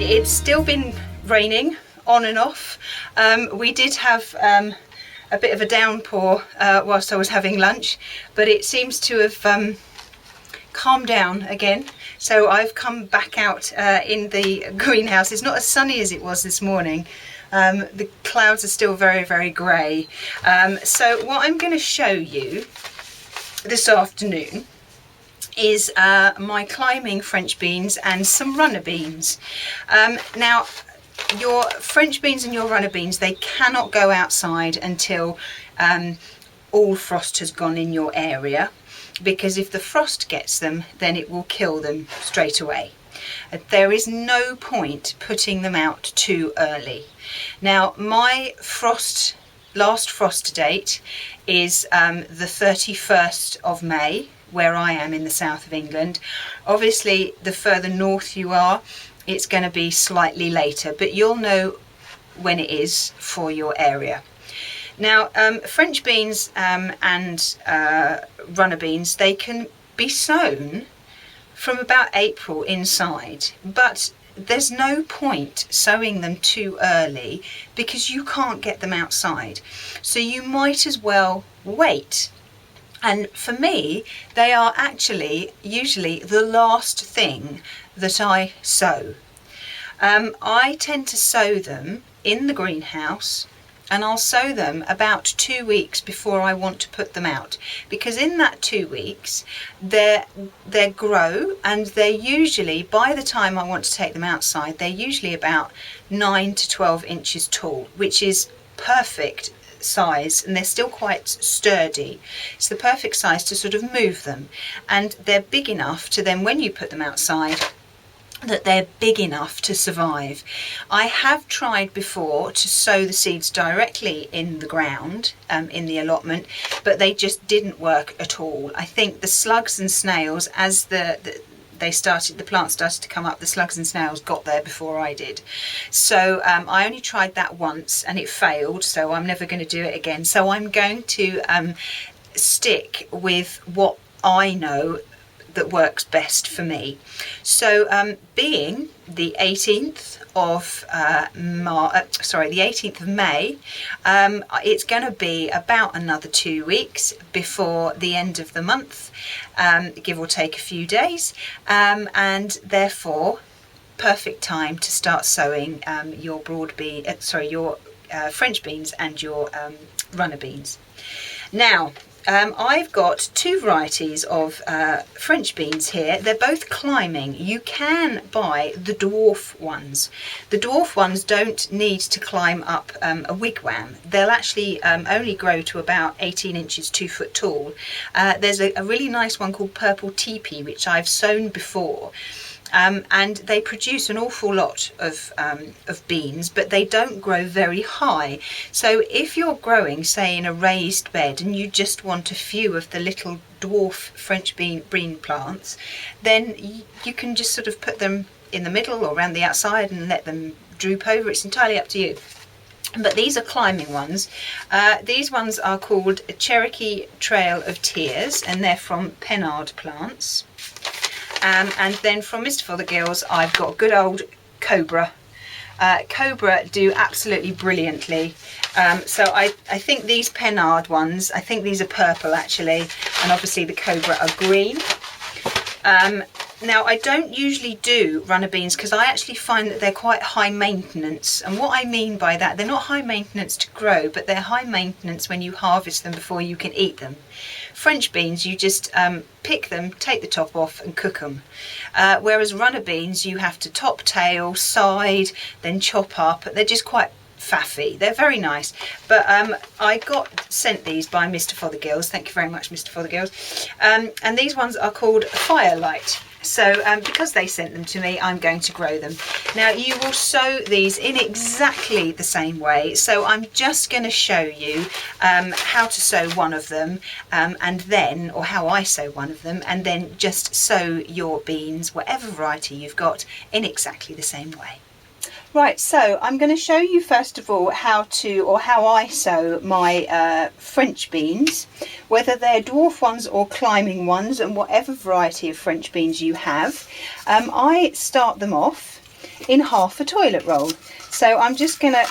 it's still been raining on and off. We did have a bit of a downpour whilst I was having lunch, but it seems to have calmed down again. So I've come back out in the greenhouse. It's not as sunny as it was this morning. The clouds are still very, very grey. So what I'm going to show you this afternoon is my climbing French beans and some runner beans. Now, your French beans and your runner beans, they cannot go outside until all frost has gone in your area, because if the frost gets them, then it will kill them straight away. There is no point putting them out too early. Now, my last frost date is the 31st of May, where I am in the south of England. Obviously, the further north you are, it's going to be slightly later, but you'll know when it is for your area. Now, French beans and runner beans, they can be sown from about April inside, but there's no point sowing them too early because you can't get them outside. So you might as well wait. And for me, they are actually usually the last thing that I sow. I tend to sow them in the greenhouse, and I'll sow them about 2 weeks before I want to put them out, because in that 2 weeks they grow, and they're usually, by the time I want to take them outside, they're usually about 9 to 12 inches tall, which is perfect size, and they're still quite sturdy. It's the perfect size to sort of move them, and they're big enough to then, when you put them outside, that they're big enough to survive. I have tried before to sow the seeds directly in the ground in the allotment, but they just didn't work at all. I think the slugs and snails, as the plant started to come up, the slugs and snails got there before I did. So I only tried that once and it failed, so I'm never going to do it again. So I'm going to stick with what I know that works best for me. So being the 18th of the 18th of May, it's going to be about another 2 weeks before the end of the month, give or take a few days, and therefore perfect time to start sowing your French beans and your runner beans. Now, I've got two varieties of French beans here. They're both climbing. You can buy the dwarf ones. The dwarf ones don't need to climb up a wigwam. They'll actually only grow to about 18 inches, 2 foot tall. There's a really nice one called Purple Teepee, which I've sown before. And they produce an awful lot of beans, but they don't grow very high. So if you're growing, say, in a raised bed and you just want a few of the little dwarf French bean plants, then you can just sort of put them in the middle or around the outside and let them droop over. It's entirely up to you. But these are climbing ones. These ones are called Cherokee Trail of Tears, and they're from Pennard Plants. And then from Mr. Fothergill's, I've got good old Cobra. Cobra do absolutely brilliantly. So I think these Pennard ones, I think these are purple actually, and obviously the Cobra are green. Now, I don't usually do runner beans because I actually find that they're quite high maintenance. And what I mean by that, they're not high maintenance to grow, but they're high maintenance when you harvest them before you can eat them. French beans, you just pick them, take the top off and cook them. Whereas runner beans, you have to top, tail, side, then chop up. They're just quite faffy. They're very nice. But I got sent these by Mr. Fothergill's. Thank you very much, Mr. Fothergill's. And these ones are called Firelight. So because they sent them to me, I'm going to grow them. Now, you will sow these in exactly the same way. So I'm just going to show you how to sow one of them, and then, or how I sow one of them, and then just sow your beans, whatever variety you've got, in exactly the same way. Right, so I'm going to show you first of all how I sow my French beans, whether they're dwarf ones or climbing ones, and whatever variety of French beans you have. I start them off in half a toilet roll. So I'm just going to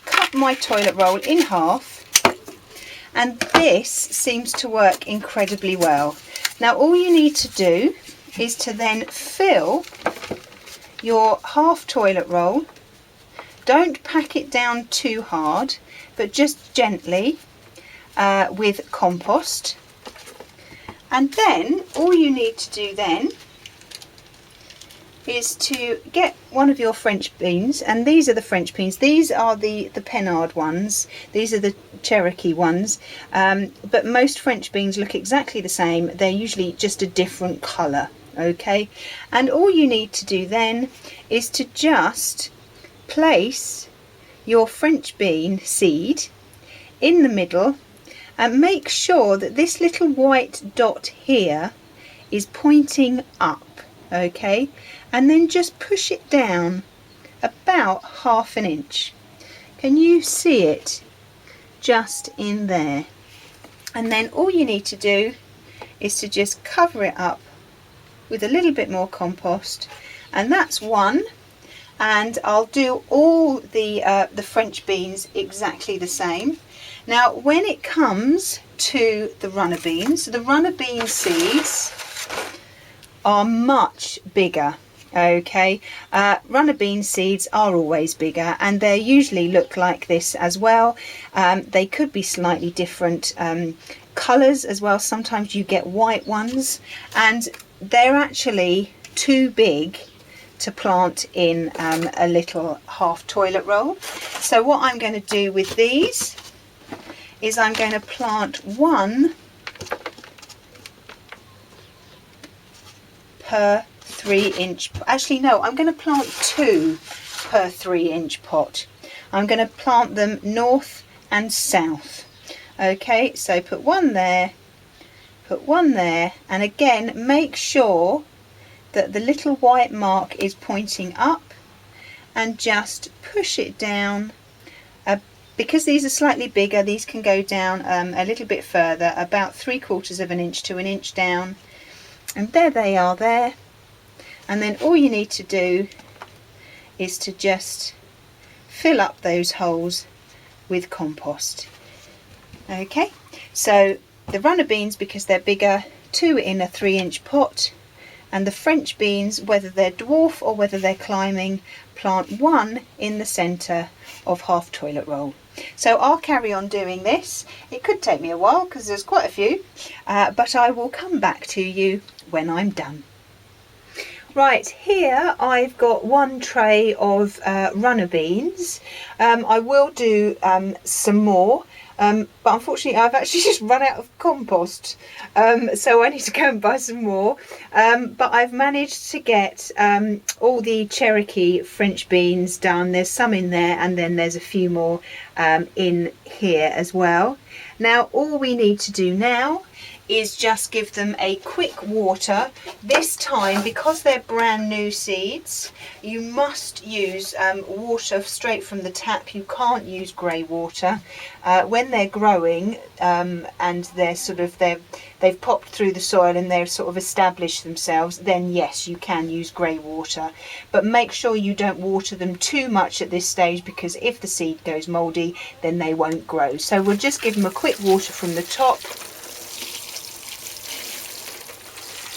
cut my toilet roll in half, and this seems to work incredibly well. Now all you need to do is to then fill your half toilet roll. Don't pack it down too hard, but just gently with compost. And then all you need to do then is to get one of your French beans, and these are the French beans. These are the Pennard ones. These are the Cherokee ones, but most French beans look exactly the same. They're usually just a different colour, okay? And all you need to do then is to just place your French bean seed in the middle, and make sure that this little white dot here is pointing up, okay? And then just push it down about 1/2 inch. Can you see it? Just in there. And then all you need to do is to just cover it up with a little bit more compost, and that's one. And I'll do all the French beans exactly the same. Now when it comes to the runner beans seeds are much bigger. Okay, runner bean seeds are always bigger, and they usually look like this as well. They could be slightly different colours as well. Sometimes you get white ones, and they're actually too big to plant in a little half toilet roll. So what I'm going to do with these is I'm going to plant one per 3-inch, actually no, I'm going to plant 2 per 3-inch pot. I'm going to plant them north and south. Okay, so put one there, and again make sure that the little white mark is pointing up, and just push it down. Because these are slightly bigger, these can go down a little bit further, about 3/4 inch to 1 inch down, and there they are there. And then all you need to do is to just fill up those holes with compost. Okay, so the runner beans, because they're bigger, 2 in a 3-inch pot, and the French beans, whether they're dwarf or whether they're climbing, plant 1 in the centre of half toilet roll. So I'll carry on doing this. It could take me a while because there's quite a few, but I will come back to you when I'm done. Right, here I've got 1 tray of runner beans. I will do some more, but unfortunately I've actually just run out of compost, so I need to go and buy some more. But I've managed to get all the Cherokee French beans done. There's some in there, and then there's a few more in here as well. Now all we need to do now is just give them a quick water. This time, because they're brand new seeds, you must use water straight from the tap. You can't use grey water. When they're growing and they've popped through the soil and they've sort of established themselves, then yes, you can use grey water. But make sure you don't water them too much at this stage, because if the seed goes mouldy, then they won't grow. So we'll just give them a quick water from the top,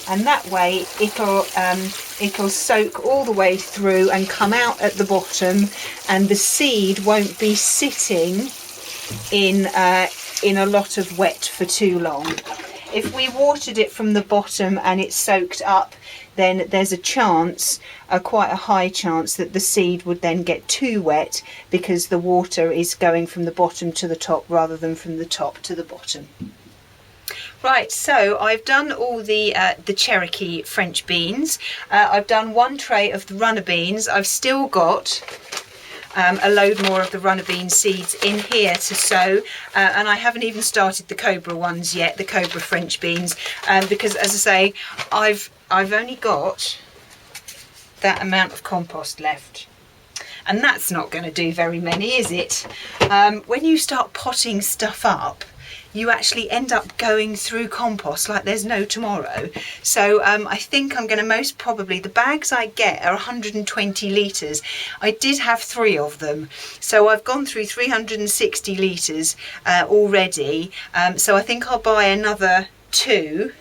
and that way it'll soak all the way through and come out at the bottom, and the seed won't be sitting in a lot of wet for too long. If we watered it from the bottom and it soaked up, then there's a chance, quite a high chance, that the seed would then get too wet, because the water is going from the bottom to the top rather than from the top to the bottom. Right, so I've done all the Cherokee French beans. I've done 1 tray of the runner beans. I've still got a load more of the runner bean seeds in here to sow, and I haven't even started the Cobra ones yet, the Cobra French beans, because, as I say, I've only got that amount of compost left. And that's not going to do very many, is it? When you start potting stuff up, you actually end up going through compost like there's no tomorrow. So I think I'm going to most probably, the bags I get are 120 litres. I did have 3 of them, so I've gone through 360 litres already. So I think I'll buy another 2,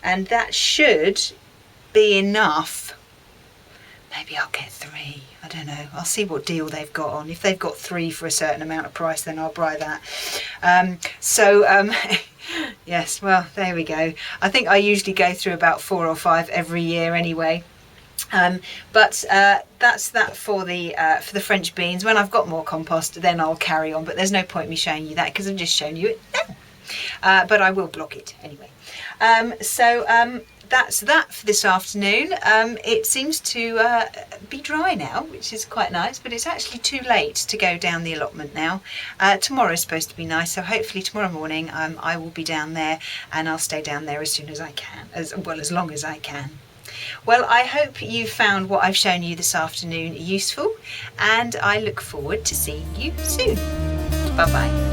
and that should be enough. Maybe I'll get 3. I don't know. I'll see what deal they've got on. If they've got 3 for a certain amount of price, then I'll buy that. Yes, well, there we go. I think I usually go through about 4 or 5 every year anyway. But that's that for the French beans. When I've got more compost, then I'll carry on. But there's no point me showing you that because I'm just showing you it now. But I will blog it anyway. That's that for this afternoon. It seems to be dry now, which is quite nice, but it's actually too late to go down the allotment now. Tomorrow's supposed to be nice, so hopefully tomorrow morning I will be down there, and I'll stay down there as soon as I can, as long as I can. Well, I hope you found what I've shown you this afternoon useful, and I look forward to seeing you soon. Bye bye.